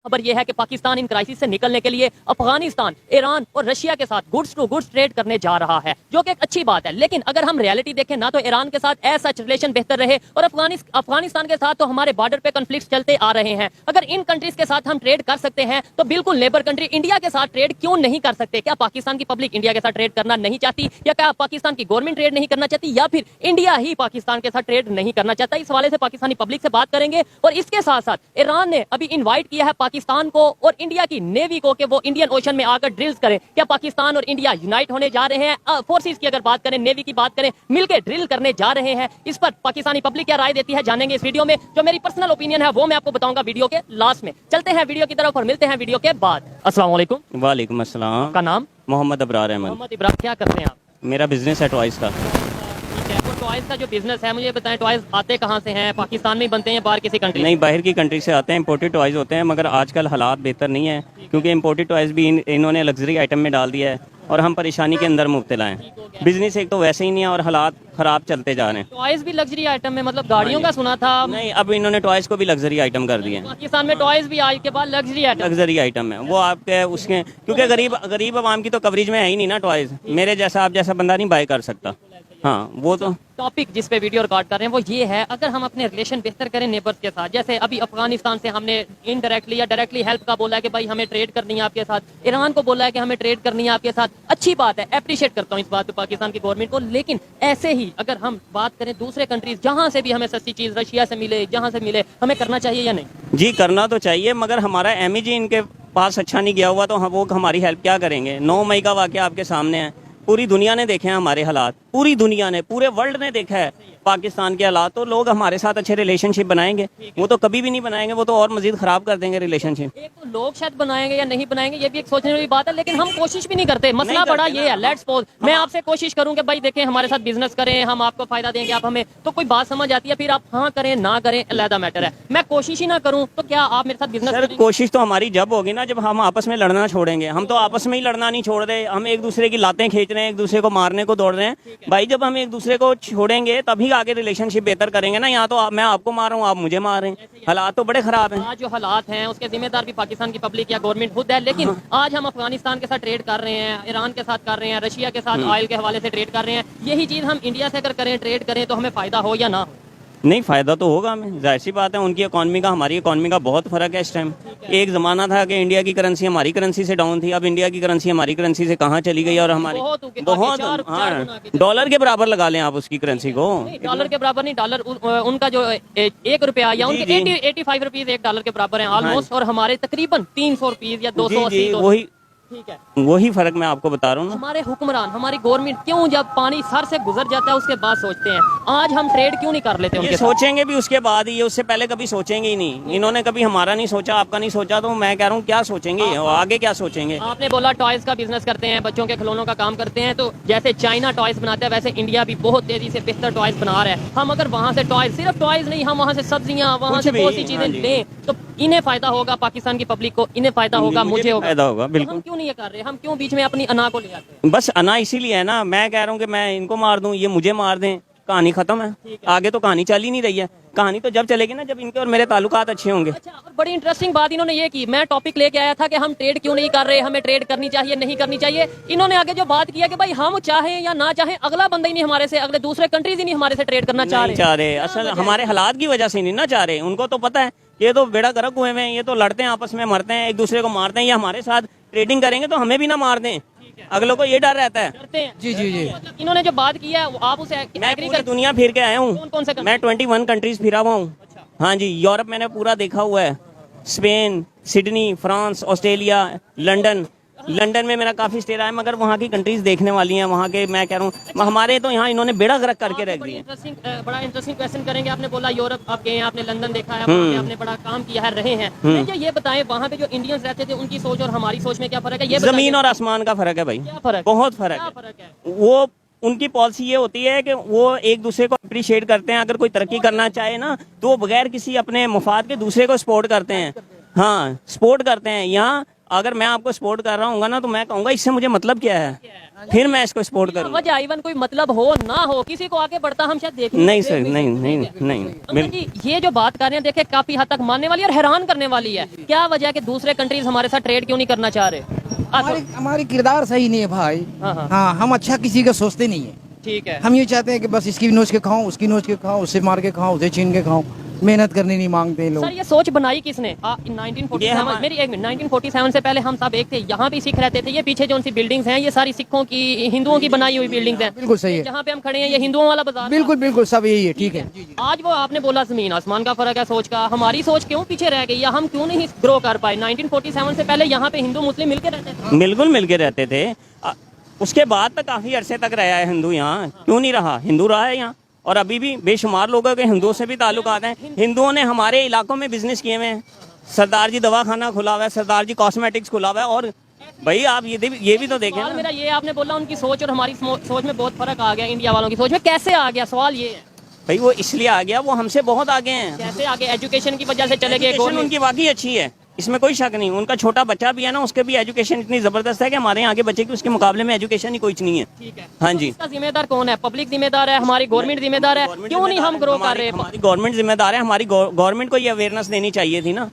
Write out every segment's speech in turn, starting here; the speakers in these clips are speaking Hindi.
खबर यह है कि पाकिस्तान इन क्राइसिस से निकलने के लिए अफगानिस्तान, ईरान और रशिया के साथ गुड्स टू गुड्स ट्रेड करने जा रहा है, जो कि एक अच्छी बात है। लेकिन अगर हम रियलिटी देखें ना तो ईरान के साथ ऐसा रिलेशन बेहतर रहे और अफगानिस्तान के साथ तो हमारे बॉर्डर पे कॉन्फ्लिक्ट चलते आ रहे हैं। अगर इन कंट्रीज के साथ हम ट्रेड कर सकते हैं तो बिल्कुल नेबर कंट्री इंडिया के साथ ट्रेड क्यों नहीं कर सकते? क्या पाकिस्तान की पब्लिक इंडिया के साथ ट्रेड करना नहीं चाहती, या क्या पाकिस्तान की गवर्नमेंट ट्रेड नहीं करना चाहती, या फिर इंडिया ही पाकिस्तान के साथ ट्रेड नहीं करना चाहता? इस हवाले से पाकिस्तानी पब्लिक से बात करेंगे। और इसके साथ साथ ईरान ने अभी इन्वाइट किया है पाकिस्तान को और इंडिया की नेवी को कि वो इंडियन ओशन में आकर ड्रिल्स करें। क्या पाकिस्तान और इंडिया यूनाइट होने जा रहे हैं? फोर्सेस की अगर बात करें, नेवी की बात करें, मिलकर ड्रिल करने जा रहे हैं। इस पर पाकिस्तानी पब्लिक क्या राय देती है जानेंगे इस वीडियो में। जो मेरी पर्सनल ओपिनियन है वो मैं आपको बताऊंगा वीडियो के लास्ट में। चलते हैं वीडियो की तरफ और मिलते हैं वीडियो के बाद। अस्सलाम वालेकुम। वालेकुम अस्सलाम। आपका नाम? मोहम्मद अबरार अहमद। मोहम्मद इब्राहिम। क्या करते हैं आप? मेरा बिजनेस है टॉयज का। ठीक है, वो टॉयज का जो बिजनेस है, मुझे बताएं टॉयज आते कहाँ से हैं? पाकिस्तान में ही बनते हैं या बाहर किसी कंट्री? नहीं, बाहर की कंट्री से आते हैं, इम्पोर्टेड टॉयज होते हैं, मगर आजकल हालात बेहतर नहीं है क्योंकि इम्पोर्टेड टॉयज भी इन्होंने लग्जरी आइटम में डाल दिया है और हम परेशानी के अंदर मुब्तला हैं। बिजनेस एक तो वैसे ही नहीं है और हालात खराब चलते जा रहे हैं। टॉयज भी लग्जरी आइटम में, मतलब गाड़ियों का सुना था। नहीं, अब इन्होंने टॉयज को भी लग्जरी आइटम कर दिए हैं। पाकिस्तान में टॉयज भी आज के बाद लग्जरी आइटम। लग्जरी आइटम है वो आपके उसके, क्योंकि गरीब आवाम की तो कवरेज में है ही नहीं ना टॉयज। मेरे जैसा आप जैसा बंदा नहीं बाय कर सकता। हाँ, वो तो टॉपिक जिस पे वीडियो रिकॉर्ड कर रहे हैं वो ये है, अगर हम अपने रिलेशन बेहतर करें नेबर्स के साथ, जैसे अभी अफगानिस्तान से हमने इनडायरेक्टली या डायरेक्टली हेल्प का बोला है कि भाई हमें ट्रेड करनी है आपके साथ, ईरान को बोला है कि हमें ट्रेड करनी है आपके साथ। अच्छी बात है, अप्रिशिएट करता हूँ इस बात पे पाकिस्तान की गवर्नमेंट को। लेकिन ऐसे ही अगर हम बात करें दूसरे कंट्रीज जहाँ से भी हमें सस्ती चीज रशिया से मिले, जहाँ से मिले, हमें करना चाहिए या नहीं? जी, करना तो चाहिए, मगर हमारा MEG इनके पास अच्छा नहीं गया हुआ तो वो हमारी हेल्प क्या करेंगे? 9 मई का वाकया आपके सामने है। पूरी दुनिया ने देखे हैं हमारे हालात, पूरी दुनिया ने, पूरे वर्ल्ड ने देखा है पाकिस्तान के हालात। तो लोग हमारे साथ अच्छे रिलेशनशिप बनाएंगे? वो तो कभी भी नहीं बनाएंगे, वो तो और मजीद खराब कर देंगे रिलेशनशिप। एक तो लोग शायद बनाएंगे या नहीं बनाएंगे, ये भी एक सोचने वाली बात है, लेकिन हम कोशिश भी नहीं करते। मसला बड़ा ये है। लेट्स सपोज मैं आपसे कोशिश करूं कि भाई देखें हमारे साथ बिजनेस करें, हम आपको फायदा देंगे, आप हमें, तो कोई बात समझ आती है। फिर आप हाँ करें ना करें अलग मैटर है। मैं कोशिश ही ना करूं तो क्या आप मेरे साथ बिजनेस करेंगे? कोशिश तो हमारी जब होगी ना जब हम आपस में लड़ना छोड़ेंगे। हम तो आपस में ही लड़ना नहीं छोड़ रहे, हम एक दूसरे की लातें खींच रहे हैं, एक दूसरे को मारने को दौड़ रहे हैं। भाई जब हम एक दूसरे को छोड़ेंगे तभी आगे रिलेशनशिप बेहतर करेंगे ना। यहाँ तो मैं आपको मार रहा हूँ, आप मुझे मार रहे हैं। हालात तो बड़े खराब हैं। आज जो हालात हैं उसके जिम्मेदार भी पाकिस्तान की पब्लिक या गवर्नमेंट खुद है। लेकिन आज हम अफगानिस्तान के साथ ट्रेड कर रहे हैं, ईरान के साथ कर रहे हैं, रशिया के साथ ऑयल के हवाले से ट्रेड कर रहे हैं। यही चीज हम इंडिया से अगर करें, ट्रेड करें, तो हमें फायदा हो या ना? नहीं, फायदा तो होगा हमें, जाहिर सी बात है। उनकी इकॉनमी का हमारी इकॉनमी का बहुत फर्क है इस टाइम। एक जमाना था कि इंडिया की करेंसी हमारी करेंसी से डाउन थी, अब इंडिया की करेंसी हमारी करेंसी से कहाँ चली गई और हमारी बहुत हाँ, डॉलर के बराबर लगा लें आप उसकी करेंसी को। डॉलर के बराबर नहीं, डॉलर उनका जो 1 रुपया या उनके 85 रुपीज 1 डॉलर के बराबर है ऑलमोस्ट, और हमारे तकरीबन 300 रुपीज या 280। वही ठीक है, वही फर्क मैं आपको बता रहा हूँ। हमारे हुक्मरान, हमारी गवर्नमेंट क्यों जब पानी सर से गुजर जाता है उसके बाद सोचते हैं? आज हम ट्रेड क्यों नहीं कर लेते उनके साथ? सोचेंगे भी उसके बाद ही, उससे पहले कभी सोचेंगे ही नहीं। इन्होंने कभी हमारा नहीं सोचा, आपका नहीं सोचा, तो मैं कह रहा हूँ क्या सोचेंगे आगे, क्या सोचेंगे? आपने बोला टॉयज का बिजनेस करते हैं, बच्चों के खिलौनों का काम करते हैं, तो जैसे चाइना टॉयज बनाता है वैसे इंडिया भी बहुत तेजी से बेहतर टॉयज बना रहा है। हम अगर वहाँ से टॉयज, सिर्फ टॉयज नहीं, हम वहाँ से सब्जियाँ, वहाँ से बहुत सी चीजें लें तो इन्हें फायदा होगा, पाकिस्तान की पब्लिक को इन्हें फायदा होगा, मुझे फायदा होगा। बिल्कुल। हम क्यों नहीं ये कर रहे? हम क्यों बीच में अपनी अना को ले आते हैं? बस अना इसीलिए है ना। मैं कह रहा हूँ कि मैं इनको मार दूं, ये मुझे मार दें, कहानी खत्म है। आगे तो कहानी चल ही नहीं रही है। कहानी तो जब चलेगी ना जब इनके और मेरे ताल्लुकात अच्छे होंगे। अच्छा, और बड़ी इंटरेस्टिंग बात इन्होंने ये की, मैं टॉपिक लेके आया था कि हम ट्रेड क्यों नहीं कर रहे, हमें ट्रेड करनी चाहिए नहीं करनी चाहिए। इन्होंने आगे जो बात किया कि भाई हम चाहें या ना चाहें, अगला बंदा ही नहीं हमारे से, अगले दूसरे कंट्रीज ही नहीं हमारे से ट्रेड करना चाह रहे। असल हमारे हालात की वजह से नहीं ना चाह रहे। उनको तो पता है ये तो बेड़ा गर्क हुए हैं, ये तो लड़ते हैं, आपस में मरते हैं, एक दूसरे को मारते हैं। ये हमारे साथ ट्रेडिंग करेंगे तो हमें भी ना मार दें, अगलों को ये डर रहता है। जी जी जी, मतलब इन्होंने जो बात की है आप उसे एग्री कर। दुनिया फिर के आया हूँ, कौन से? मैं 21 कंट्रीज फिरा हुआ हूँ। हाँ जी, यूरोप मैंने पूरा देखा हुआ है, Spain, Sydney, France, Australia, London में मेरा काफी स्टे रहा है, मगर वहाँ की कंट्रीज देखने वाली हैं। वहाँ के मैं कह रहा हूँ हमारे तो यहाँ इन्होंने बेड़ा गर्क करके रख दिया। बड़ा इंटरेस्टिंग क्वेश्चन करेंगे। आपने बोला यूरोप आप गए हैं, आपने लंदन देखा है, वहाँ पे आपने बड़ा काम किया है, रहे हैं। मुझे ये बताएं वहाँ पे जो इंडियंस रहते थे उनकी सोच और हमारी सोच में क्या फर्क है? ये जमीन और आसमान का फर्क है भाई, क्या फर्क? बहुत फर्क है। वो उनकी पॉलिसी ये होती है कि वो एक दूसरे को अप्रिशिएट करते हैं। अगर कोई तरक्की करना चाहे ना तो वो बगैर किसी अपने मुफाद के दूसरे को सपोर्ट करते हैं। हाँ, सपोर्ट करते हैं। यहाँ अगर मैं आपको सपोर्ट कर रहा हूँ ना तो मैं कहूँगा इससे मुझे मतलब क्या है, फिर मैं इसको सपोर्ट करूँगा। वजह इवन कोई मतलब हो ना हो, किसी को आगे बढ़ता हम शायद देखें नहीं सर, नहीं। अंकल जी ये जो बात कर रहे हैं देखे काफी हद तक मानने वाली और हैरान करने वाली है। क्या वजह है कि दूसरे कंट्रीज हमारे साथ ट्रेड क्यों नहीं करना चाह रहे? हमारी किरदार सही नहीं है भाई। हाँ। हाँ, हम अच्छा किसी का सोचते नहीं है। ठीक है। हम ये चाहते हैं कि बस इसकी नोच के खाओ, उसकी नोच के खाओ, उससे मार के खाओ, उसे छीन के खाओ, मेहनत करनी नहीं मांगते लोग। सर ये सोच बनाई किसने? 1947 मेरी एक मिनट, 1947 से पहले हम सब एक थे, यहाँ भी सिख रहते थे। ये पीछे जो उनसी बिल्डिंग्स हैं ये सारी सिखों की, हिंदुओं की बनाई हुई बिल्डिंग्स हैं। बिल्कुल सही है। जहाँ पे हम खड़े हैं ये हिंदुओं वाला बाजार। बिल्कुल सब यही है। ठीक है। आज वो आपने बोला जमीन आसमान का फर्क है सोच का। हमारी सोच क्यों पीछे रह गई या हम क्यों नहीं ग्रो कर पाए? 1947 से पहले यहाँ पे हिंदू मुस्लिम मिलकर रहते थे। बिल्कुल मिलके रहते थे। उसके बाद तक काफी अरसे तक रहा है हिंदू यहाँ, क्यों नहीं रहा? हिंदू रहा है यहाँ, और अभी भी बेशुमार लोगों के हिंदुओं से भी ताल्लुकात हैं। हिंदुओं ने हमारे इलाकों में बिजनेस किए हुए हैं। सरदार जी दवाखाना खुला हुआ है, सरदार जी कॉस्मेटिक्स खुला हुआ है। और भाई आप ये भी तो देखें सवाल ना। मेरा ये आपने बोला उनकी सोच और हमारी सोच में बहुत फर्क आ गया। इंडिया वालों की सोच में कैसे आ गया? सवाल ये है भाई वो इसलिए आ गया, वो हमसे बहुत आगे हैं। कैसे आगे? एजुकेशन की वजह से चले गए। एजुकेशन उनकी वाकई अच्छी है, इसमें कोई शक नहीं। उनका छोटा बच्चा भी है ना, उसके भी एजुकेशन इतनी जबरदस्त है कि हमारे यहाँ के बच्चे की उसके मुकाबले में एजुकेशन ही कोई नहीं है। ठीक है। हाँ जी। इसका जिम्मेदार कौन है? पब्लिक जिम्मेदार है, हमारी गवर्नमेंट जिम्मेदार है? क्यों नहीं हम ग्रो कर रहे? हमारी गवर्नमेंट जिम्मेदार है। हमारी गवर्नमेंट को ये अवेयरनेस देनी चाहिए थी ना।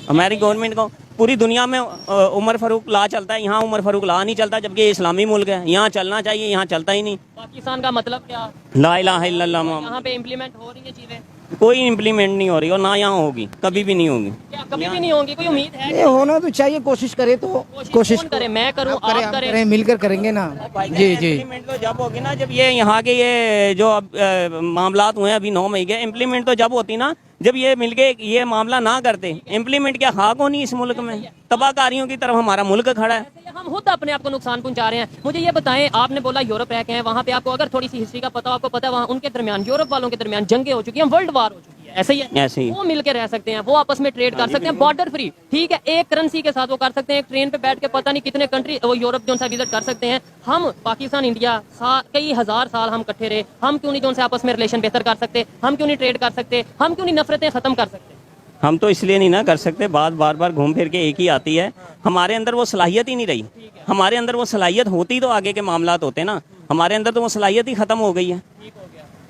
हमारी गवर्नमेंट को पूरी दुनिया में उमर फारूक ला चलता है, यहाँ उमर फारूक ला नहीं चलता, जबकि ये इस्लामी मुल्क है। यहाँ चलना चाहिए, यहाँ चलता ही नहीं। पाकिस्तान का मतलब क्या? ला इलाहा इल्लल्लाह मोहम्मद। यहाँ पे इम्प्लीमेंट हो रही है चीजें? कोई इम्प्लीमेंट नहीं हो रही और ना यहाँ होगी, कभी भी नहीं होगी। क्या कभी भी नहीं होंगी? कोई उम्मीद है? ये होना तो चाहिए, कोशिश करे तो। कोशिश कौन करे? मैं करूँ, आप आप करें? करें, मिलकर करेंगे ना। जी। इम्प्लीमेंट तो जब होगी ना, जब ये यहाँ के ये जो मामलात हुए हैं अभी 9 मई के, इम्प्लीमेंट तो जब होती ना जब ये मिलके ये मामला ना करते। इम्प्लीमेंट क्या खाक होनी इस मुल्क में? तबाहकारियों की तरफ हमारा मुल्क खड़ा है। हम खुद अपने आप को नुकसान पहुंचा रहे हैं। मुझे ये बताएं, आपने बोला यूरोप रह के हैं, वहाँ पे आपको अगर थोड़ी सी हिस्ट्री का पता हो, आपको पता है वहाँ उनके दरमियान, यूरोप वालों के दरमियान जंगे हो चुकी हैं, वर्ल्ड वार हो चुकी है। ऐसे ही है? ऐसे ही। वो मिलके रह सकते हैं, वो आपस में ट्रेड कर सकते हैं, बॉर्डर फ्री। ठीक है, एक करेंसी के साथ वो कर सकते हैं। एक ट्रेन पे बैठ के पता नहीं कितने कंट्री वो यूरोप जो विजिट कर सकते हैं। हम पाकिस्तान इंडिया कई हजार साल हम इकट्ठे रहे, हम क्यों नहीं जो आपस में रिलेशन बेहतर कर सकते? हम क्यों नहीं ट्रेड कर सकते? हम क्यों नहीं नफरतें खत्म कर सकते? हम तो इसलिए नहीं ना कर सकते, बात बार बार घूम फिर के एक ही आती है। हमारे अंदर वो सलाहियत ही नहीं रही। हमारे अंदर वो सलाहियत होती तो आगे के मामलात होते ना। हमारे अंदर तो वो सलाहियत ही खत्म हो गई है।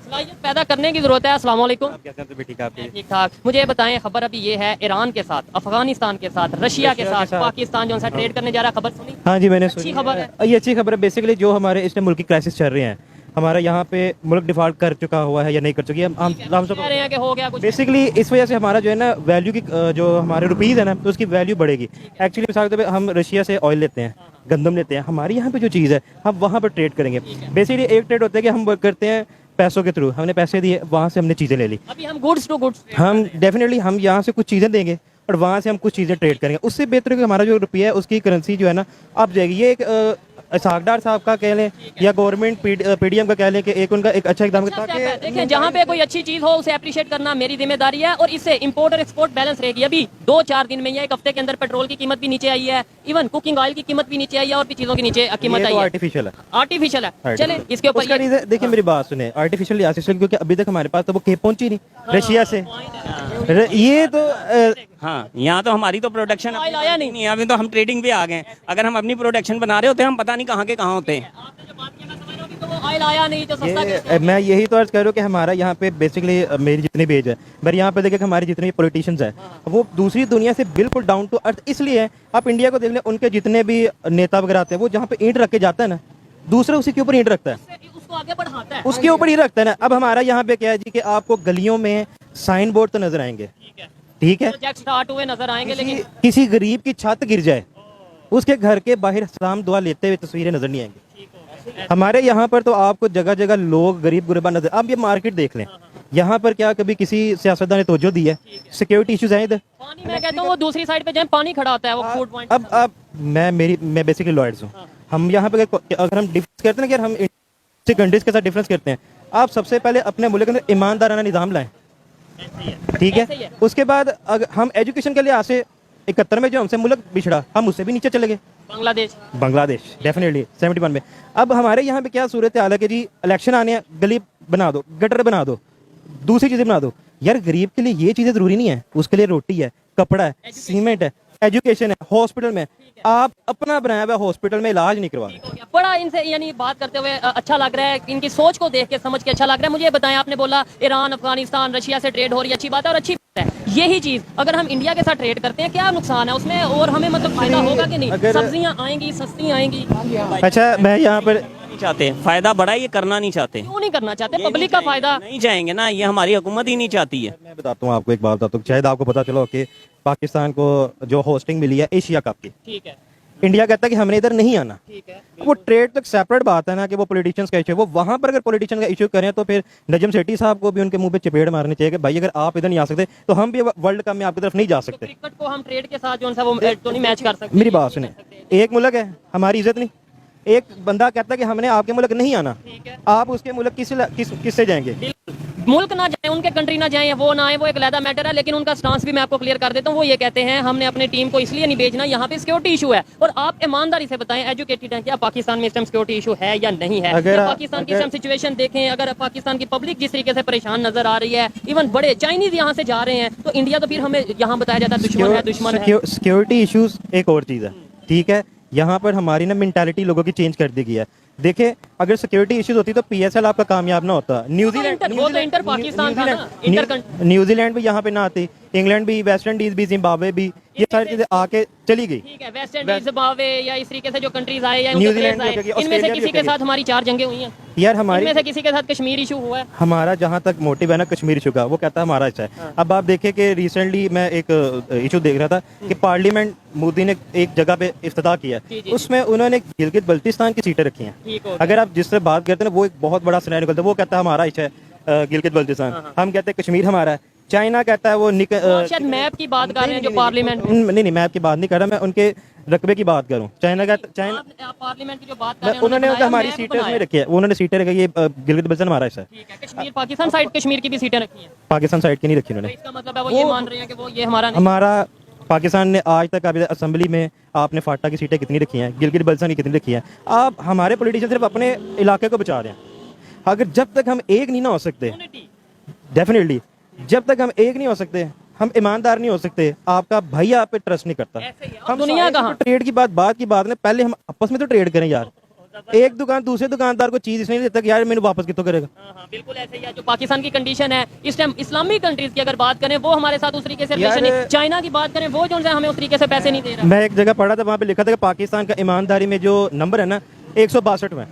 सलाहियत पैदा करने की जरूरत है। अस्सलाम वालेकुम। ठीक ठाक। मुझे ये बताएं, खबर अभी ये है ईरान के साथ, अफगानिस्तान के साथ, रशिया के साथ पाकिस्तान जो ट्रेड करने जा रहा है, खबर सुनी? हाँ जी, मैंने अच्छी खबर है। ये अच्छी खबर है। बेसिकली जो हमारे इस टाइम मुल्क की क्राइसिस चल रहे हैं, हमारा यहाँ पे मुल्क डिफॉल्ट कर चुका हुआ है या नहीं कर चुकी है, हम कह रहे हैं कि हो गया कुछ। बेसिकली इस वजह से हमारा जो है ना वैल्यू की जो हमारे रुपीज़ है ना, तो उसकी वैल्यू बढ़ेगी। एक्चुअली मिसाल के तौर पे हम रशिया से ऑयल लेते हैं, गंदम लेते हैं, हमारी यहाँ पे जो चीज़ है हम वहाँ पर ट्रेड करेंगे। बेसिकली एक ट्रेड होता है कि हम वर्क करते हैं पैसों के थ्रू, हमने पैसे दिए, वहाँ से हमने चीज़ें ले ली। अभी हम गुड्स टू गुड्स, हम डेफिनेटली हम यहाँ से कुछ चीज़ें देंगे और वहाँ से हम कुछ चीज़ें ट्रेड करेंगे। उससे बेहतर है कि हमारा जो रुपया है उसकी करेंसी जो है ना अब जाएगी। ये एक सागदार साहब का कह लें या गवर्नमेंट पीडीएम का कह लें कि एक उनका एक अच्छा इकदाम देखें, जहाँ पे कोई अच्छी चीज हो उसे अप्रिशिएट करना मेरी जिम्मेदारी है और इससे इंपोर्ट और एक्सपोर्ट बैलेंस रहेगी। अभी 2-4 दिन में या एक हफ्ते के अंदर पेट्रोल की कीमत भी नीचे आई है, इवन कुकिंग ऑयल की कीमत भी नीचे आई है और भी चीजों की नीचे कीमत आई है। आर्टिफिशियल है, आर्टिफिशियल है। चले इसके ऊपर उसका रीजन देखिए, मेरी बात सुने। आर्टिफिशियल क्योंकि अभी तक हमारे पास तो वो केप पहुंची नहीं रशिया से। ये तो हाँ, यहाँ तो हमारी तो प्रोडक्शन ऑयल आया नहीं। अभी तो हम ट्रेडिंग पे आ गए। अगर हम अपनी प्रोडक्शन बना रहे होते हम पता नहीं कहाँ के कहाँ होते। ऑयल आया नहीं तो सस्ता। मैं यही तो अर्ज कर रहा हूँ कि हमारा यहाँ पे बेसिकली मेरी जितनी भी एज है, मेरे यहाँ पे देखिए कि हमारे जितने भी पॉलिटिशियंस हैं वो दूसरी दुनिया से बिल्कुल डाउन टू अर्थ इसलिए है। आप इंडिया को देख लें, उनके जितने भी नेता वगैरह आते हैं वो जहाँ पे ईंट रख के जाता है ना, दूसरा उसी के ऊपर ईंट रखता है, उसको आगे बढ़ाता है, उसके ऊपर ही रखता है ना। अब हमारा यहाँ पे क्या है जी कि आपको गलियों में साइन बोर्ड तो नजर आएंगे, ठीक है, प्रोजेक्ट स्टार्ट हुए नजर आएंगे, लेकिन किसी गरीब की छत गिर जाए उसके घर के बाहर सलाम दुआ लेते हुए तस्वीरें नजर नहीं आएंगी। हमारे यहाँ पर तो आपको जगह जगह लोग गरीब गुरबा नजर। आप ये मार्केट देख लें, यहाँ पर क्या कभी किसी सियासतदान ने तवज्जो दी है? सिक्योरिटी इश्यूज हैं इधर। पानी मैं कहता हूँ वो दूसरी साइड पे जहाँ पानी खड़ा होता है वो फूड पॉइंट। अब मैं बेसिकली लॉयर्स हूँ। हम यहाँ पे अगर हम डिफरेंस करते हैं ना कि हम कंट्रीज के साथ डिफरेंस करते हैं, आप सबसे पहले अपने मुल्क के अंदर ईमानदाराना निज़ाम लाएं, ठीक है। उसके बाद अगर हम एजुकेशन के लिए आज से 71 में जो हमसे मुल्क बिछड़ा, हम उससे भी नीचे चले गए। बांग्लादेश डेफिनेटली 71 में। अब हमारे यहाँ पे क्या सूरत हाल है कि जी इलेक्शन आने, गली बना दो, गटर बना दो, दूसरी चीजें बना दो। यार गरीब के लिए ये चीजें जरूरी नहीं है, उसके लिए रोटी है, कपड़ा है, सीमेंट है, एजुकेशन है, हॉस्पिटल में आप अपना बनाया हुआ हॉस्पिटल में इलाज नहीं करवा रहे। बड़ा इनसे यानी बात करते हुए अच्छा लग रहा है, इनकी सोच को देख के समझ के अच्छा लग रहा है। मुझे ये बताएं, आपने बोला ईरान, अफगानिस्तान, रशिया से ट्रेड हो रही है, अच्छी बात है और अच्छी बात है। यही चीज अगर हम इंडिया के साथ ट्रेड करते हैं, क्या नुकसान है उसमें और हमें मतलब फायदा होगा कि नहीं? अगर- सब्जियां आएंगी, सस्ती आएंगी, अच्छा, मैं यहाँ पर नहीं चाहते, फायदा बड़ा ये करना नहीं चाहते, क्यों नहीं करना चाहते? ये पब्लिक का नहीं फायदा नहीं चाहेंगे ना, ये हमारी हुकूमत ही नहीं चाहती है। मैं बताता हूँ आपको, एक बात बताता हूँ, शायद आपको पता चलो कि पाकिस्तान को जो होस्टिंग मिली है एशिया कप की, ठीक है, इंडिया कहता है कि हमने इधर नहीं आना। ठीक है, वो ट्रेड तो सेपरेट बात है ना, कि वो पॉलिटिशियंस का इशू है, वो वहां पर अगर पॉलिटिशियन का इशू करें तो फिर नजम सेठी साहब को भी उनके मुंह पे चपेट मारनी चाहिए कि भाई अगर आप इधर नहीं आ सकते तो हम भी वर्ल्ड कप में आपकी तरफ नहीं जा तो सकते। क्रिकेट को हम ट्रेड के साथ जो सा वो तो नहीं मैच कर सकते। मेरी बात सुने, एक मुल्क है, हमारी इज्जत नहीं, एक बंदा कहता है कि हमने आपके मुल्क नहीं आना, ठीक है, आप उसके मुल्क किससे जाएंगे? मुल्क ना जाए, उनके कंट्री ना जाए, वो ना आए, वो एक अलग मैटर है। लेकिन उनका स्टांस भी मैं आपको क्लियर कर देता हूँ। वो ये कहते हैं हमने अपनी टीम को इसलिए नहीं भेजना, यहाँ पे सिक्योरिटी इशू है। और आप ईमानदारी से बताएं, एजुकेटेड हैं, क्या पाकिस्तान में इस टाइम सिक्योरिटी इशू है या नहीं है? अगर- क्या पाकिस्तान की इस टाइम सिचुएशन देखें, अगर पाकिस्तान की पब्लिक जिस तरीके से परेशान नजर आ रही है, इवन बड़े चाइनीज यहाँ से जा रहे हैं, तो इंडिया तो फिर हमें यहाँ बताया जाता है दुश्मन है, दुश्मन है। सिक्योरिटी इश्यूज एक और चीज़ है, ठीक है। यहाँ पर हमारी ना मेंटालिटी लोगों की चेंज कर दी गई है। देखिए, अगर सिक्योरिटी इश्यूज होती तो पीएसएल आपका कामयाब ना होता। इंटर पाकिस्तान था ना, इंटर न्यूजीलैंड भी यहाँ पे ना आती, इंग्लैंड भी, वेस्ट इंडीज भी, जिम्बाब्वे भी, ये सारी चीजें आके चली गई। ठीक है, वेस्ट इंडीज, जिम्बाब्वे या इस तरीके से जो कंट्रीज आए या उनके न्यूजीलैंड players भी आए, होगी, इनमें से ऑस्ट्रेलिया किसी भी के होगी। साथ हमारी 4 जंगें हुई हैं, यार हमारी, इनमें से किसी के साथ कश्मीर इशू हुआ है। हमारा जहाँ तक मोटिव है ना कश्मीर इशू का, वो कहता है हमारा अच्छा है। अब आप देखें कि रिसेंटली मैं एक इशू देख रहा था कि पार्लियामेंट मोदी ने एक जगह पे इफ्तिताह किया, जी, जी। उसमें उन्होंने गिलगित बल्तिस्तान की सीटें रखी हैं। ठीक हो अगर आप जिससे बात करते हैं ना, वो एक बहुत बड़ा सिनेरियो निकलता है। वो कहता है हमारा अच्छा है गिलगित बल्तिस्तान, हम कहते हैं कश्मीर हमारा है। चाइना कहता है वो शायद मैप की बात कर रहे हैं जो पार्लियामेंट में। नहीं, मैं आपकी बात नहीं कर रहा, मैं उनके रकबे की बात करूं। चाइना का, चाइना आप पार्लियामेंट की जो बात कर रहे हैं, उन्होंने बनाया, हमारी मैप सीटें बनाया। उसमें रखी है, उन्होंने सीटें रखी, ये गिलगित बल्तिस्तान हमारा हिस्सा है। ठीक है, कश्मीर पाकिस्तान साइड, कश्मीर की भी सीटें रखी हैं, पाकिस्तान साइड की नहीं रखी तो उन्होंने। इसका मतलब है वो ये मान रहे हैं कि वो ये हमारा नहीं। हमारा पाकिस्तान ने आज तक अभी असेंबली में आपने फाटा की सीटें कितनी रखी हैं, गिलगित बल्तिस्तान की कितनी रखी हैं? आप हमारे पॉलिटिशियन सिर्फ अपने इलाके को बचा रहे हैं। अगर जब तक हम एक नहीं ना हो सकते, डेफिनेटली जब तक हम एक नहीं हो सकते, हम ईमानदार नहीं हो सकते, आपका भाई आप पे ट्रस्ट नहीं करता। ऐसे ही है। हम दुनिया दुनिया कहाँ? ट्रेड की बात की बात ने, पहले हम आपस में तो ट्रेड करें यार। एक दुकान दूसरे दुकानदार को चीज इसलिए नहीं देता कि यार मैंने वापस कितों करेगा। हाँ, बिल्कुल ऐसे ही है। जो पाकिस्तान की कंडीशन है इस टाइम, इस्लामिक कंट्रीज की अगर बात करें, वो हमारे साथ उस तरीके से यार- रिलेशन नहीं। चाइना की बात करें, वो जो है हमें उस तरीके से पैसे नहीं दे रहा। मैं एक जगह पढ़ा था, वहाँ पे लिखा था कि पाकिस्तान का ईमानदारी में जो नंबर है ना 162 में,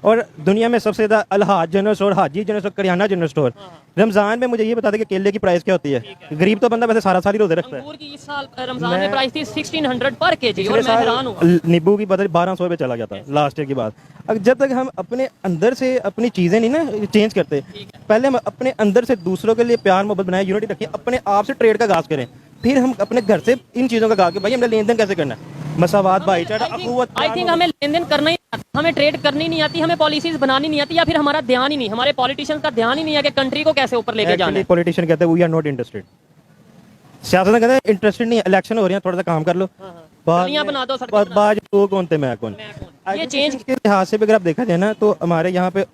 और दुनिया में सबसे ज्यादा Alhaj general store, Haji general store, करियाना जनरल स्टोर। रमजान में मुझे ये बता दें कि केले की प्राइस क्या होती है? गरीब तो बंदा वैसे सारा साल ही रोजे रखता है। अंगूर की इस साल रमजान में प्राइस थी 1600 पर केजी, और पिछले मैं हैरान हूँ। साल नींबू की बदल 1200 पे चला गया था लास्ट ईयर की बात। अगर जब तक हम अपने अंदर से अपनी चीजें नहीं ना चेंज करते, पहले हम अपने अंदर से दूसरों के लिए प्यार मोहब्बत बनाए, यूनिटी रखिए, अपने आप से ट्रेड का आगाज करें, फिर हम अपने घर से इन चीजों का आगाज करें। भाई हमने लेन देन कैसे करना है, मसावात, भाईचारा, अखुवत। आई थिंक हमें लेन देन करना ही नहीं आता, हमें ट्रेड करनी नहीं आती, हमें पॉलिसीज बनानी नहीं आती, या फिर हमारा ध्यान ही नहीं, हमारे पॉलिटिशियंस का ध्यान ही नहीं है कि कंट्री को कैसे ऊपर लेके जाना है। पॉलिटिशियन कहते हैं वी आर नॉट इंटरेस्टेड, सियासत कहते हैं इंटरेस्टेड नहीं, इलेक्शन हो रही है, थोड़ा सा काम कर लो, गलियां बना दो, सड़कें बना बाज वो कौन थे मैं कौन। ये चेंज के लिहाज से भी अगर आप देखा जाए ना, तो हमारे यहाँ पे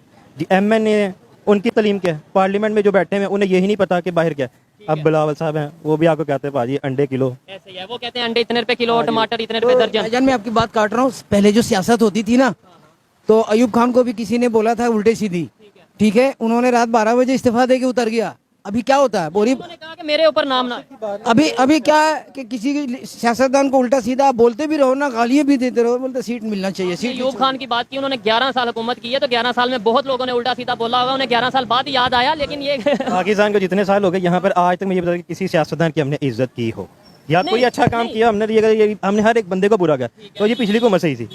MNA है, उनकी तलीम क्या है, पार्लियामेंट में जो बैठे हैं उन्हें यही नहीं पता कि बाहर क्या है। अब बिलावल साहब हैं, वो भी आपको कहते हैं भाजी अंडे किलो, ऐसे ही है। वो कहते हैं अंडे इतने रुपए किलो, टमाटर इतने रुपए दर्जन। भाईजान मैं आपकी बात काट रहा हूँ। पहले जो सियासत होती थी ना, तो अयूब खान को भी किसी ने बोला था उल्टे सीधी, ठीक है, उन्होंने रात 12 बजे इस्तीफा देके उतर गया। अभी क्या होता है बोरी, उन्होंने कहा कि मेरे ऊपर नाम ना। अभी क्या है कि किसी की सियासतदान को उल्टा सीधा आप बोलते भी रहो ना, गालियां भी देते रहो, बोलते सीट मिलना चाहिए, सीट। अयूब खान की बात की, उन्होंने 11 साल हुकूमत की है, तो 11 साल में बहुत लोगों ने उल्टा सीधा बोला होगा, उन्हें 11 साल बाद याद आया। लेकिन ये पाकिस्तान को जितने साल हो गए यहाँ पर, आज तक मुझे बता कि किसी सियासतदान की हमने इज्जत की हो या कोई अच्छा काम किया हमने, ये हमने हर एक बंदे को बुरा किया। तो ये पिछली को सही थी,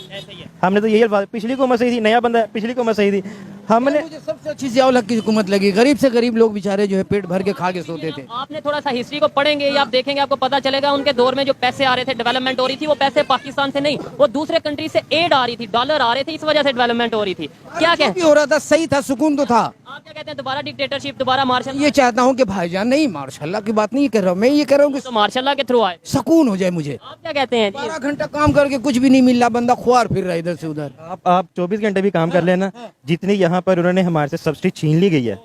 हमने तो यही अल्फाज, पिछली को सही थी, नया बंदा है, पिछली को सही थी। हमने मुझे सबसे अच्छी जियाउल हक की हुकूमत लगी, गरीब से गरीब लोग बेचारे जो है पेट भर के खा के सोते थे। आपने थोड़ा सा हिस्ट्री को पढ़ेंगे या आप देखेंगे, आपको पता चलेगा उनके दौर में जो पैसे आ रहे थे, डेवलपमेंट हो रही थी, वो पैसे पाकिस्तान से नहीं, वो दूसरे कंट्री से एड आ रही थी, डॉलर आ रहे थे, इस वजह से डेवलपमेंट हो रही थी। क्या जो कह भी हो रहा था सही था, सुकून तो था। आप क्या कहते हैं, दोबारा डिक्टेटरशिप, दोबारा मार्शल? ये चाहता हूँ कि भाईजान, नहीं मार्शल्लाह की बात नहीं कर रहा हूँ मैं, ये कह रहा हूँ कि तो मार्शल के थ्रू आए। सुकून हो जाए मुझे। आप क्या कहते हैं? 12 घंटा काम करके कुछ भी नहीं मिल रहा, बंदा खुआर फिर रहा है इधर से उधर। आप 24 घंटे भी काम कर लेना, जितनी यहाँ पर उन्होंने हमारे से सब्सिडी छीन ली गई है,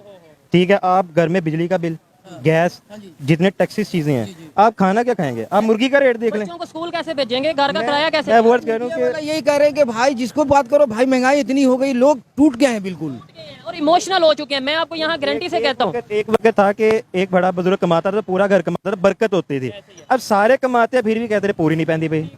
ठीक है, आप घर में बिजली का बिल, गैस, जितने टैक्सेस चीजें हैं, आप खाना क्या खाएंगे? आप मुर्गी का रेट देख लें। बच्चों को स्कूल कैसे भेजेंगे, घर का किराया कैसे? मैं वर्ड कह रहा ये हूँ वाला यही कह रहे हैं कि भाई जिसको बात करो भाई महंगाई इतनी हो गई, लोग टूट गए हैं बिल्कुल। और इमोशनल हो चुके हैं। मैं आपको यहाँ गारंटी से कहता हूँ। एक वक्त था कि एक बड़ा बुजुर्ग कमाता था तो पूरा घर कमाता था, बरकत होती थी। अब सारे कमाते हैं फिर भी कहते रहे पूरी नहीं पैंदी भाई।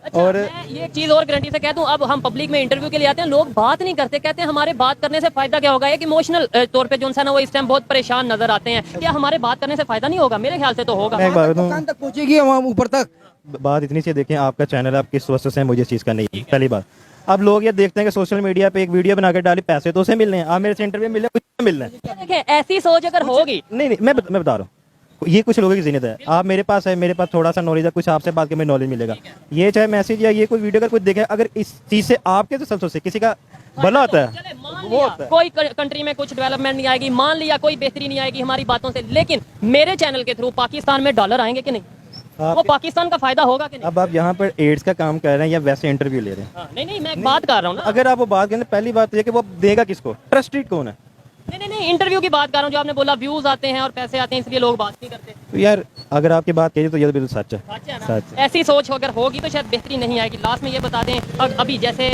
अच्छा, और मैं ये चीज और गारंटी से कहता हूँ, अब हम पब्लिक में इंटरव्यू के लिए आते हैं, लोग बात नहीं करते, कहते हैं हमारे बात करने से फायदा क्या होगा। एक इमोशनल तौर पे जो इंसान है वो इस टाइम बहुत परेशान नजर आते हैं। क्या हमारे बात करने से फायदा नहीं होगा? मेरे ख्याल से तो होगा। मैं एक बात बताऊं, दुकान तक पहुंचेगी वहाँ ऊपर तक। बात इतनी सी देखें, आपका चैनल आप किस वजह से मुझे इस चीज़ का नहीं है, पहली बात। अब लोग ये देखते हैं कि सोशल मीडिया पे एक वीडियो बना के डाली, पैसे तो उसे मिल रहे हैं, आप मेरे से इंटरव्यू मिल रहे हैं, कुछ मिल रहा है। देखिए ऐसी सोच अगर होगी, नहीं, मैं बता रहा हूँ, ये कुछ लोगों की ज़िन्नत है। आप मेरे पास है, मेरे पास थोड़ा सा नॉलेज है, कुछ आपसे बात के मेरे नॉलेज मिलेगा। ये चाहे मैसेज या ये कोई वीडियो अगर कुछ देखे, अगर इस चीज़ से आपके तो सबसे किसी का भला होता है, चले, मान वो लिया होता है। कोई कंट्री में कुछ डेवलपमेंट नहीं आएगी, मान लिया कोई बेहतरी नहीं आएगी हमारी बातों से, लेकिन मेरे चैनल के थ्रू पाकिस्तान में डॉलर आएंगे कि नहीं? वो पाकिस्तान का फायदा होगा कि नहीं? अब आप यहाँ पर एड्स का काम कर रहे हैं या वैसे इंटरव्यू ले रहे हैं? हाँ, नहीं मैं एक बात कर रहा हूँ ना। अगर आप वो बात करें, पहली बात तो ये कि वो देगा किसको, ट्रस्टेड कौन है? नहीं इंटरव्यू की बात कर रहा हूँ, जो आपने बोला व्यूज आते हैं और पैसे आते हैं इसलिए लोग बात नहीं करते। तो यार अगर आपकी बात कही तो ये तो बिल्कुल सच है, सच है ना? सच है। ऐसी सोच अगर होगी तो शायद बेहतरी नहीं आएगी। लास्ट में ये बता दें, अभी जैसे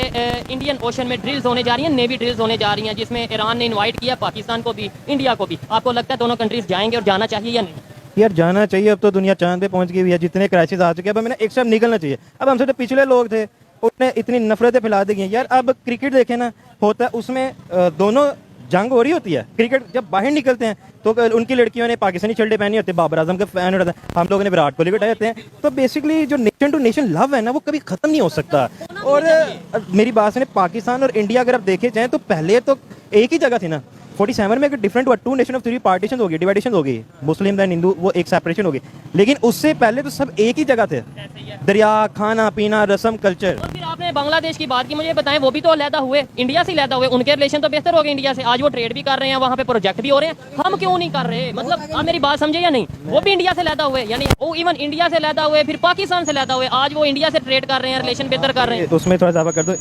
इंडियन ओशन में ड्रिल्स होने जा रही हैं, नेवी ड्रिल्स होने जा रही हैं, जिसमें ईरान ने इनवाइट किया पाकिस्तान को भी, इंडिया को भी। आपको लगता है दोनों कंट्रीज जाएंगे और जाना चाहिए या नहीं? यार जाना चाहिए। अब तो दुनिया चांद पे पहुंच गई हुई है, जितने क्राइसिस आ चुके हैं, अब हमें एक स्टेप निकलना चाहिए। अब हमसे जो पिछले लोग थे उन्हें इतनी नफरतें फैला दी गई। यार अब क्रिकेट देखें ना, होता है उसमें दोनों जंग हो रही होती है। क्रिकेट जब बाहर निकलते हैं तो उनकी लड़कियों ने पाकिस्तानी शर्टें पहनी होती है, बाबर आजम का फैन होता है, हम लोगों ने विराट कोहली बिठाए होते हैं। तो बेसिकली जो नेशन टू नेशन लव है ना, वो कभी खत्म नहीं हो सकता। और मेरी बात सुने, पाकिस्तान और इंडिया अगर आप देखे जाएं तो पहले तो एक ही जगह थी ना। 47 में अगर डिफरेंट हुआ, 2 नेशन ऑफ 3 पार्टीशन हो गई, डिवाइडेशन हो गई, मुस्लिम दैन हिंदू, वो एक सेपरेशन हो गई। लेकिन उससे पहले तो सब एक ही जगह थे, दरिया, खाना पीना, रस्म, कल्चर। और फिर आपने बांग्लादेश की बात की, मुझे बताएं वो भी तो अलहदा हुए, इंडिया से अलहदा हुए, उनके रिलेशन तो बेहतर हो गए इंडिया से। आज वो ट्रेड भी कर रहे हैं, वहाँ पे प्रोजेक्ट भी हो रहे हैं, हम क्यों नहीं कर रहे? मतलब आप मेरी बात समझे या नहीं? वो भी इंडिया से अलहदा हुए, यानी वो इवन इंडिया से अलहदा हुए, फिर पाकिस्तान से अलहदा हुए, आज वो इंडिया से ट्रेड कर रहे हैं, रिलेशन बेहतर कर रहे हैं। तो उसमें थोड़ा इजाफा कर दो।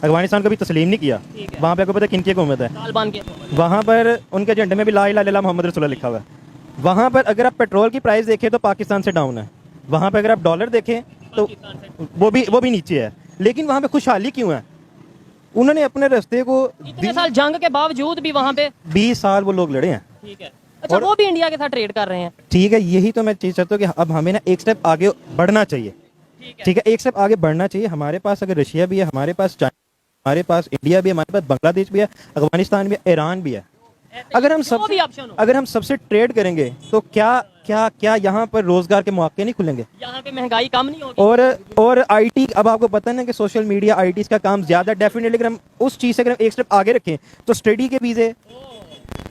अफगानिस्तान को भी तस्लीम नहीं किया, वहाँ पे आपको पता है किनकी हुकूमत है? तालिबान के। वहाँ पर उनके एजेंडे में भी ला इलाहा इल्लल्लाह मोहम्मद रसूलुल्लाह लिखा हुआ है। वहाँ पर अगर आप पेट्रोल की प्राइस देखें तो पाकिस्तान से डाउन है। वहाँ पर अगर आप डॉलर देखें तो वो भी नीचे है। लेकिन वहाँ पे खुशहाली क्यों है? उन्होंने अपने रास्ते को इतने साल जंग के बावजूद भी वहाँ पे 20 साल वो लोग लड़े हैं। ठीक है। अच्छा, वो भी इंडिया के साथ ट्रेड कर रहे हैं। ठीक है, यही तो मैं चीज चाहता हूँ कि अब हमें ना एक स्टेप आगे बढ़ना चाहिए। ठीक है, एक स्टेप आगे बढ़ना चाहिए। हमारे पास अगर रशिया भी है, हमारे पास चाइना, हमारे पास इंडिया भी है, हमारे पास बांग्लादेश भी है, अफगानिस्तान भी है, ईरान भी है। अगर हम सबसे ट्रेड करेंगे तो क्या क्या क्या यहाँ पर रोजगार के मौके नहीं खुलेंगे? यहाँ पे महंगाई कम नहीं होगी। और आईटी, अब आपको पता है ना कि सोशल मीडिया आईटी का काम ज्यादा। डेफिनेटली अगर हम उस चीज से अगर हम एक स्टेप आगे रखें तो स्टडी के वीजे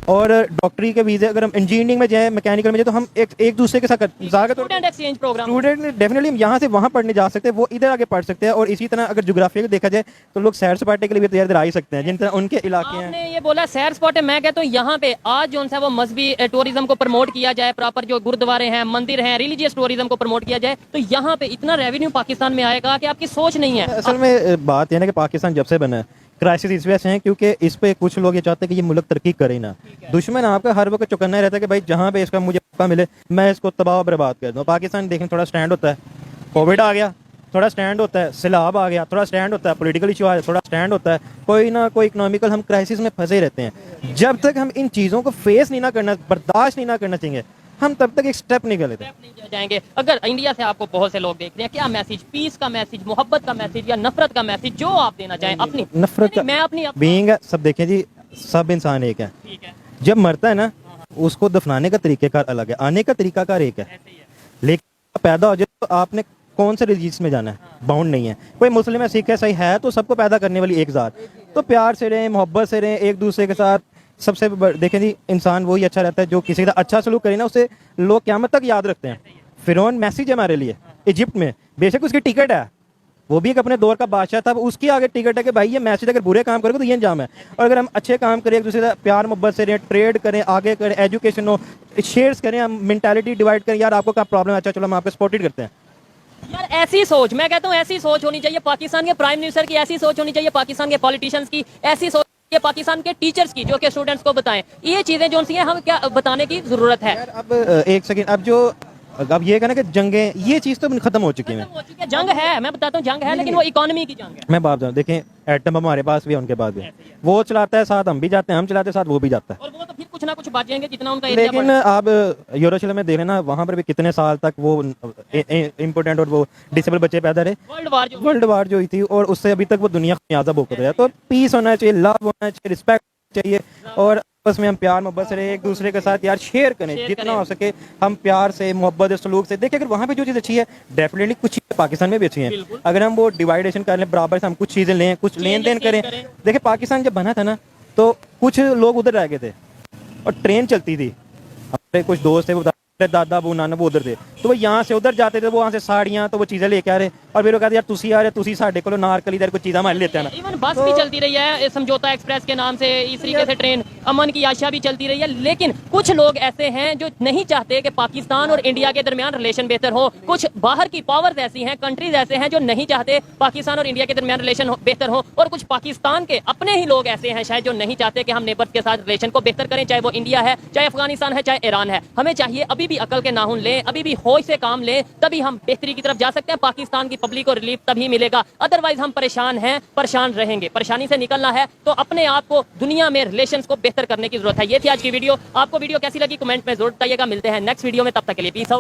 और डॉक्टरी के वीजे, अगर हम इंजीनियरिंग में जाए, मैकेनिकल में जाए, तो हम एक दूसरे के साथ student exchange programme, student definitely हम यहाँ से वहाँ पढ़ने जा सकते हैं, वो इधर आगे पढ़ सकते हैं। और इसी तरह अगर ज्योग्राफी को देखा जाए तो लोग सैर सपाटे के लिए भी इधर आ ही सकते हैं, जिन तरह उनके इलाके हैं। आपने ये बोला सैर स्पॉट है, मैं कहता हूँ यहाँ पे आज जो है वो मजहबी टूरिज्म को प्रमोट किया जाए, प्रॉपर जो गुरुद्वारे हैं, मंदिर हैं, रिलीजियस टूरिज्म को प्रमोट किया जाए, तो यहाँ पे इतना रेवेन्यू पाकिस्तान में आएगा कि आपकी सोच नहीं है। असल में बात यह है कि पाकिस्तान जब से बना है, क्राइसिस इस वजह से है क्योंकि इस पे कुछ लोग ये चाहते हैं कि ये मुल्क तरक्की करे ना। दुश्मन आपका हर वक्त चौकन्ना ही रहता है कि भाई जहाँ पे इसका मुझे मौका मिले मैं इसको तबाह बर्बाद कर दूँ। पाकिस्तान देखने थोड़ा स्टैंड होता है, कोविड आ गया थोड़ा स्टैंड होता है, सैलाब आ गया थोड़ा स्टैंड होता है, पॉलिटिकल इशू आया थोड़ा स्टैंड होता है, कोई ना कोई इकोनॉमिकल हम क्राइसिस में फंसे रहते हैं। जब तक हम इन चीज़ों को फेस नहीं ना करना, बर्दाश्त नहीं ना करना चाहिए, हम तब तक एक स्टेप नहीं कर लेते जाएंगे। अगर इंडिया से आपको बहुत से लोग देख रहे हैं, क्या मैसेज, पीस का मैसेज, मोहब्बत का मैसेज या नफरत का मैसेज जो आप देना चाहें अपनी? नफरत का मैं अपनी बीइंग सब देखें जी, सब इंसान एक है। ठीक है। जब मरता है ना, उसको दफनाने का तरीकेकार अलग है, आने का तरीकाकार एक है। लेकिन पैदा हो जाए तो आपने कौन से रिलीजियस में जाना है, बाउंड नहीं है। कोई मुस्लिम है, सिख है, सही है, तो सबको पैदा करने वाली एक ज़ात। तो प्यार से रहें, मोहब्बत से रहें एक दूसरे के साथ। सबसे देखें जी, इंसान वही अच्छा रहता है जो किसी का अच्छा सलूक करे ना, उसे लोग क़यामत तक याद रखते हैं। फिरौन मैसेज है हमारे लिए इजिप्ट में, बेशक उसकी टिकट है, वो भी एक अपने दौर का बादशाह था, उसकी आगे टिकट है कि भाई ये मैसेज अगर बुरे काम करोगे तो ये अंजाम है। और अगर हम अच्छे काम करें, एक दूसरे से प्यार मोहब्बत से रहें, ट्रेड करें, आगे करें, एजुकेशन हो, शेयर्स करें, हम मेंटालिटी डिवाइड करें, यार आपको क्या प्रॉब्लम है, अच्छा चलो हम आपको सपोर्टेड करते हैं। यार ऐसी सोच, मैं कहता हूँ ऐसी सोच होनी चाहिए पाकिस्तान के प्राइम मिनिस्टर की, ऐसी सोच होनी चाहिए पाकिस्तान के पॉलिटिशियंस की, ऐसी सोच ये पाकिस्तान के टीचर्स की जो कि स्टूडेंट्स को बताएं, ये चीजें जो सी हैं हम क्या बताने की जरूरत है। यार अब एक सेकंड, अब ये कहना कि जंगें, ये चीज़ तो खत्म हो चुकी है। हो चुकी है, जंग है, मैं बताता हूँ जंग है, लेकिन वो इकोनॉमी की जंग है। मैं बात बताऊं, देखें एटम बम हमारे पास भी है, उनके पास भी है। वो चलाता है साथ हम भी जाते हैं, हम चलाते हैं साथ वो भी जाता है। और वो तो फिर कुछ ना कुछ बांटेंगे जितना उनका एरिया लेकिन आप यूरोशियल में देख लेना, वहाँ पर भी कितने साल तक वो इम्पोर्टेंट और वो डिसेबल बच्चे पैदा रहे। वर्ल्ड वार जो हुई थी, और उससे अभी तक वो दुनिया खमियाजा भुगत रहा है। तो पीस होना चाहिए, लव होना चाहिए, रिस्पेक्ट चाहिए, और आपस में हम प्यार मोहब्बत से रहे, एक दूसरे के साथ यार शेयर करें जितना हो सके। हम प्यार से, मोहब्बत सलूक से देखिए, अगर वहाँ पे जो चीज़ अच्छी है डेफिनेटली कुछ चीज़ें पाकिस्तान में भी अच्छी हैं। अगर हम वो डिवाइडेशन कर लें, बराबर से हम कुछ चीज़ें लें, कुछ लेन देन करें। देखिए पाकिस्तान जब बना था ना, तो कुछ लोग उधर रह गए थे और ट्रेन चलती थी। हमारे कुछ दोस्त थे, वो दादा अबू नाना वो उधर थे, तो वो यहाँ से उधर जाते थे, वो वहाँ से साड़ियाँ तो वो चीज़ें लेके आ रहे, और फिर वो कहते यार तुसी आ रहे, तुसी साढ़े को नारकली इधर कुछ चीज़ हमारे लेते हैं ना। इवन बस भी चलती रही है समझौता एक्सप्रेस के नाम से, इस तरीके से ट्रेन अमन की आशा भी चलती रही है। लेकिन कुछ लोग ऐसे हैं जो नहीं चाहते कि पाकिस्तान और इंडिया के दरमियान रिलेशन बेहतर हो। कुछ बाहर की पावर्स ऐसी हैं, कंट्रीज ऐसे हैं जो नहीं चाहते पाकिस्तान और इंडिया के दरमियान रिलेशन बेहतर हो, और कुछ पाकिस्तान के अपने ही लोग ऐसे हैं शायद जो नहीं चाहते कि हम नेबर्स के साथ रिलेशन को बेहतर करें, चाहे वो इंडिया है, चाहे अफगानिस्तान है, चाहे ईरान है। हमें चाहिए अभी भी अकल के नाखून लें, अभी भी होश से काम लें, तभी हम बेहतरी की तरफ जा सकते हैं। पाकिस्तान की पब्लिक को रिलीफ तभी मिलेगा, अदरवाइज हम परेशान हैं, परेशान रहेंगे। परेशानी से निकलना है तो अपने आप को दुनिया में रिलेशंस को बेहतर करने की जरूरत है। ये थी आज की वीडियो। आपको वीडियो कैसी लगी कमेंट में जरूर बताइएगा। मिलते हैं नेक्स्ट वीडियो में, तब तक के लिए पीस आउट।